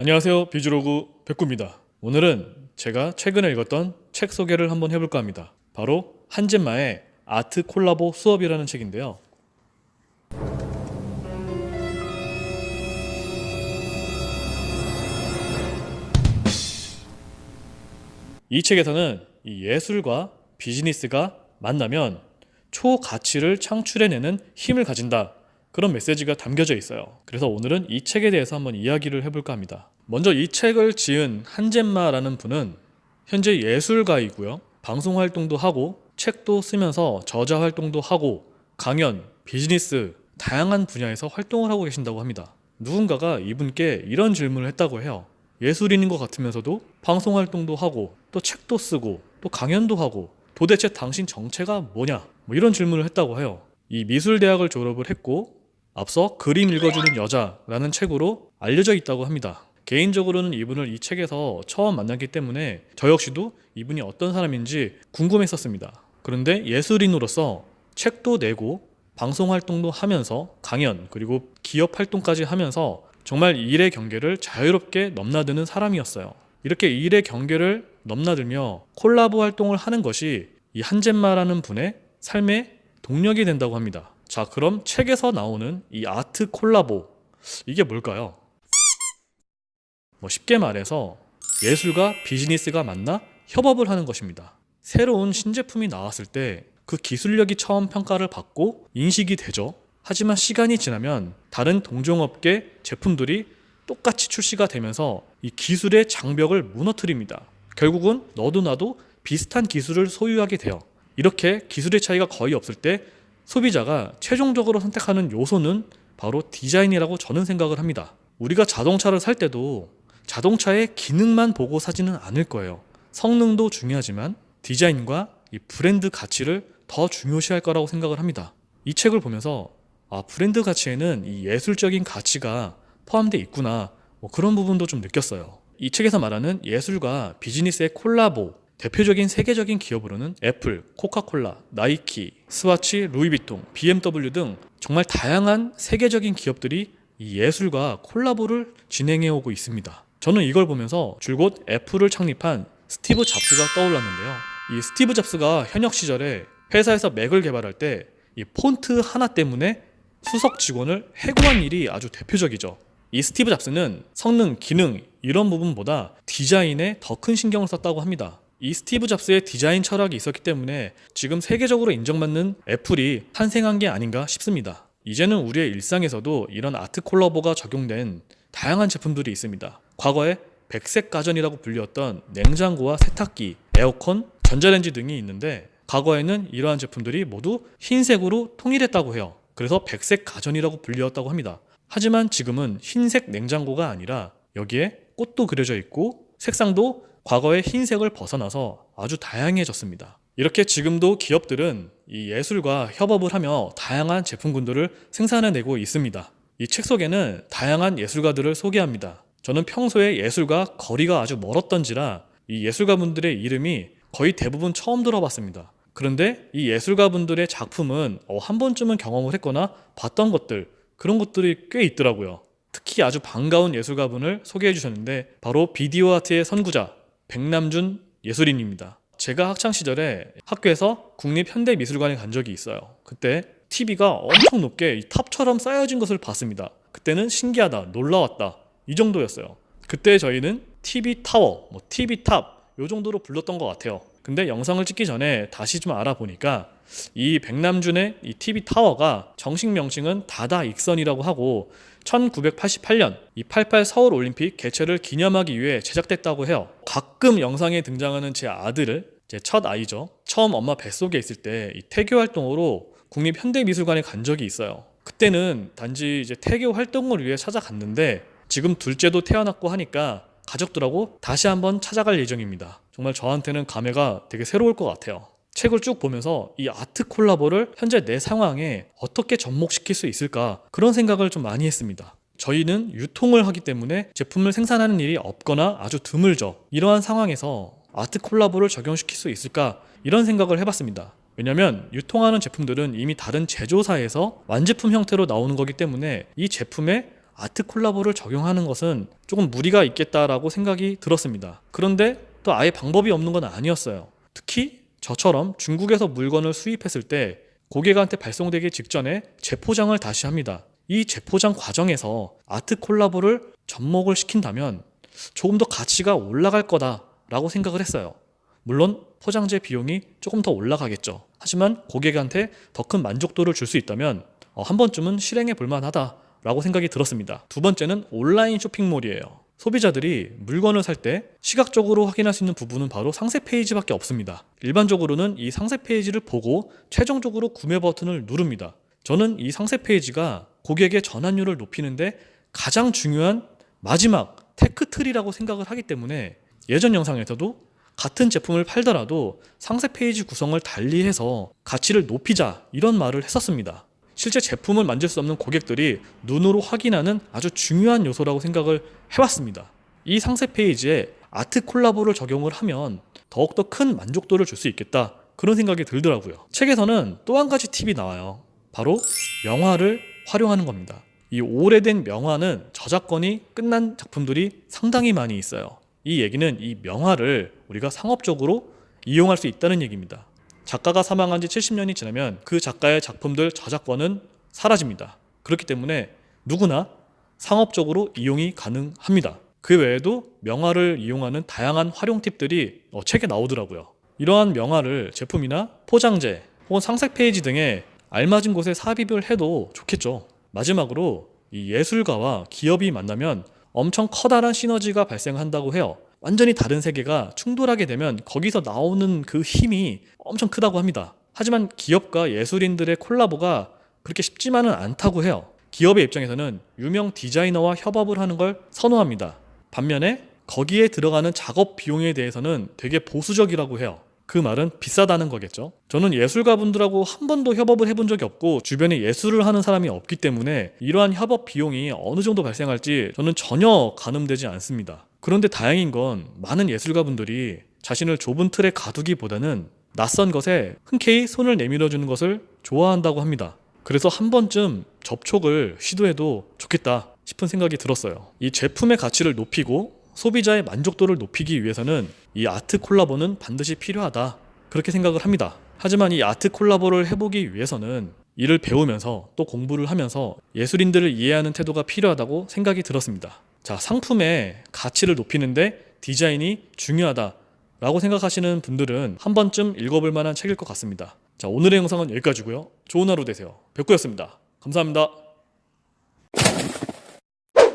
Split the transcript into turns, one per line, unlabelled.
안녕하세요. 비주로그 백구입니다. 오늘은 제가 최근에 읽었던 책 소개를 한번 해볼까 합니다. 바로 한젠마의 아트 콜라보 수업이라는 책인데요. 이 책에서는 이 예술과 비즈니스가 만나면 초가치를 창출해내는 힘을 가진다, 그런 메시지가 담겨져 있어요. 그래서 오늘은 이 책에 대해서 한번 이야기를 해볼까 합니다. 먼저 이 책을 지은 한젠마라는 분은 현재 예술가이고요. 방송 활동도 하고 책도 쓰면서 저자 활동도 하고 강연, 비즈니스 다양한 분야에서 활동을 하고 계신다고 합니다. 누군가가 이분께 이런 질문을 했다고 해요. 예술인인 것 같으면서도 방송 활동도 하고 또 책도 쓰고 또 강연도 하고 도대체 당신 정체가 뭐냐? 뭐 이런 질문을 했다고 해요. 이 미술대학을 졸업을 했고 앞서 그림 읽어주는 여자라는 책으로 알려져 있다고 합니다. 개인적으로는 이분을 이 책에서 처음 만났기 때문에 저 역시도 이분이 어떤 사람인지 궁금했었습니다. 그런데 예술인으로서 책도 내고 방송 활동도 하면서 강연 그리고 기업 활동까지 하면서 정말 일의 경계를 자유롭게 넘나드는 사람이었어요. 이렇게 일의 경계를 넘나들며 콜라보 활동을 하는 것이 이 한젠마라는 분의 삶의 동력이 된다고 합니다. 자, 그럼 책에서 나오는 이 아트 콜라보, 이게 뭘까요? 쉽게 말해서 예술과 비즈니스가 만나 협업을 하는 것입니다. 새로운 신제품이 나왔을 때 그 기술력이 처음 평가를 받고 인식이 되죠. 하지만 시간이 지나면 다른 동종업계 제품들이 똑같이 출시가 되면서 이 기술의 장벽을 무너뜨립니다. 결국은 너도 나도 비슷한 기술을 소유하게 돼요. 이렇게 기술의 차이가 거의 없을 때 소비자가 최종적으로 선택하는 요소는 바로 디자인이라고 저는 생각을 합니다. 우리가 자동차를 살 때도 자동차의 기능만 보고 사지는 않을 거예요. 성능도 중요하지만 디자인과 이 브랜드 가치를 더 중요시할 거라고 생각을 합니다. 이 책을 보면서 브랜드 가치에는 이 예술적인 가치가 포함되어 있구나, 그런 부분도 좀 느꼈어요. 이 책에서 말하는 예술과 비즈니스의 콜라보, 대표적인 세계적인 기업으로는 애플, 코카콜라, 나이키, 스와치, 루이비통, BMW 등 정말 다양한 세계적인 기업들이 이 예술과 콜라보를 진행해 오고 있습니다. 저는 이걸 보면서 줄곧 애플을 창립한 스티브 잡스가 떠올랐는데요. 이 스티브 잡스가 현역 시절에 회사에서 맥을 개발할 때 이 폰트 하나 때문에 수석 직원을 해고한 일이 아주 대표적이죠. 이 스티브 잡스는 성능, 기능 이런 부분보다 디자인에 더 큰 신경을 썼다고 합니다. 이 스티브 잡스의 디자인 철학이 있었기 때문에 지금 세계적으로 인정받는 애플이 탄생한 게 아닌가 싶습니다. 이제는 우리의 일상에서도 이런 아트 콜라보가 적용된 다양한 제품들이 있습니다. 과거에 백색 가전이라고 불렸던 냉장고와 세탁기, 에어컨, 전자레인지 등이 있는데 과거에는 이러한 제품들이 모두 흰색으로 통일했다고 해요. 그래서 백색 가전이라고 불렸다고 합니다. 하지만 지금은 흰색 냉장고가 아니라 여기에 꽃도 그려져 있고 색상도 과거의 흰색을 벗어나서 아주 다양해졌습니다. 이렇게 지금도 기업들은 이 예술과 협업을 하며 다양한 제품군들을 생산해내고 있습니다. 이 책 속에는 다양한 예술가들을 소개합니다. 저는 평소에 예술과 거리가 아주 멀었던지라 이 예술가분들의 이름이 거의 대부분 처음 들어봤습니다. 그런데 이 예술가분들의 작품은 한 번쯤은 경험을 했거나 봤던 것들, 그런 것들이 꽤 있더라고요. 특히 아주 반가운 예술가분을 소개해 주셨는데 바로 비디오 아트의 선구자 백남준 예술인입니다. 제가 학창시절에 학교에서 국립현대미술관에 간 적이 있어요. 그때 TV가 엄청 높게 탑처럼 쌓여진 것을 봤습니다. 그때는 신기하다, 놀라웠다, 이 정도였어요. 그때 저희는 TV 타워, TV 탑 이 정도로 불렀던 것 같아요. 근데 영상을 찍기 전에 다시 좀 알아보니까 이 백남준의 이 TV 타워가 정식 명칭은 다다익선이라고 하고 1988년 이 88 서울 올림픽 개최를 기념하기 위해 제작됐다고 해요. 가끔 영상에 등장하는 제 아들을, 제 첫 아이죠, 처음 엄마 뱃속에 있을 때 이 태교 활동으로 국립현대미술관에 간 적이 있어요. 그때는 단지 이제 태교 활동을 위해 찾아갔는데 지금 둘째도 태어났고 하니까 가족들하고 다시 한번 찾아갈 예정입니다. 정말 저한테는 감회가 되게 새로울 것 같아요. 책을 쭉 보면서 이 아트 콜라보를 현재 내 상황에 어떻게 접목시킬 수 있을까, 그런 생각을 좀 많이 했습니다. 저희는 유통을 하기 때문에 제품을 생산하는 일이 없거나 아주 드물죠. 이러한 상황에서 아트 콜라보를 적용시킬 수 있을까, 이런 생각을 해봤습니다. 왜냐면 유통하는 제품들은 이미 다른 제조사에서 완제품 형태로 나오는 거기 때문에 이 제품에 아트 콜라보를 적용하는 것은 조금 무리가 있겠다라고 생각이 들었습니다. 그런데 또 아예 방법이 없는 건 아니었어요. 특히 저처럼 중국에서 물건을 수입했을 때 고객한테 발송되기 직전에 재포장을 다시 합니다. 이 재포장 과정에서 아트 콜라보를 접목을 시킨다면 조금 더 가치가 올라갈 거다라고 생각을 했어요. 물론 포장재 비용이 조금 더 올라가겠죠. 하지만 고객한테 더 큰 만족도를 줄 수 있다면 한 번쯤은 실행해 볼 만하다라고 생각이 들었습니다. 두 번째는 온라인 쇼핑몰이에요. 소비자들이 물건을 살 때 시각적으로 확인할 수 있는 부분은 바로 상세 페이지밖에 없습니다. 일반적으로는 이 상세 페이지를 보고 최종적으로 구매 버튼을 누릅니다. 저는 이 상세 페이지가 고객의 전환율을 높이는데 가장 중요한 마지막 테크틀이라고 생각을 하기 때문에 예전 영상에서도 같은 제품을 팔더라도 상세 페이지 구성을 달리해서 가치를 높이자 이런 말을 했었습니다. 실제 제품을 만질 수 없는 고객들이 눈으로 확인하는 아주 중요한 요소라고 생각을 해왔습니다. 이 상세 페이지에 아트 콜라보를 적용을 하면 더욱더 큰 만족도를 줄 수 있겠다, 그런 생각이 들더라고요. 책에서는 또 한 가지 팁이 나와요. 바로 명화를 활용하는 겁니다. 이 오래된 명화는 저작권이 끝난 작품들이 상당히 많이 있어요. 이 얘기는 이 명화를 우리가 상업적으로 이용할 수 있다는 얘기입니다. 작가가 사망한 지 70년이 지나면 그 작가의 작품들 저작권은 사라집니다. 그렇기 때문에 누구나 상업적으로 이용이 가능합니다. 그 외에도 명화를 이용하는 다양한 활용 팁들이 책에 나오더라고요. 이러한 명화를 제품이나 포장재 혹은 상세 페이지 등에 알맞은 곳에 삽입을 해도 좋겠죠. 마지막으로 이 예술가와 기업이 만나면 엄청 커다란 시너지가 발생한다고 해요. 완전히 다른 세계가 충돌하게 되면 거기서 나오는 그 힘이 엄청 크다고 합니다. 하지만 기업과 예술인들의 콜라보가 그렇게 쉽지만은 않다고 해요. 기업의 입장에서는 유명 디자이너와 협업을 하는 걸 선호합니다. 반면에 거기에 들어가는 작업 비용에 대해서는 되게 보수적이라고 해요. 그 말은 비싸다는 거겠죠. 저는 예술가분들하고 한 번도 협업을 해본 적이 없고 주변에 예술을 하는 사람이 없기 때문에 이러한 협업 비용이 어느 정도 발생할지 저는 전혀 가늠되지 않습니다. 그런데 다행인 건 많은 예술가분들이 자신을 좁은 틀에 가두기보다는 낯선 것에 흔쾌히 손을 내밀어주는 것을 좋아한다고 합니다. 그래서 한 번쯤 접촉을 시도해도 좋겠다 싶은 생각이 들었어요. 이 제품의 가치를 높이고 소비자의 만족도를 높이기 위해서는 이 아트 콜라보는 반드시 필요하다, 그렇게 생각을 합니다. 하지만 이 아트 콜라보를 해보기 위해서는 이를 배우면서 또 공부를 하면서 예술인들을 이해하는 태도가 필요하다고 생각이 들었습니다. 자, 상품의 가치를 높이는데 디자인이 중요하다라고 생각하시는 분들은 한 번쯤 읽어볼 만한 책일 것 같습니다. 자, 오늘의 영상은 여기까지고요. 좋은 하루 되세요. 백구였습니다. 감사합니다.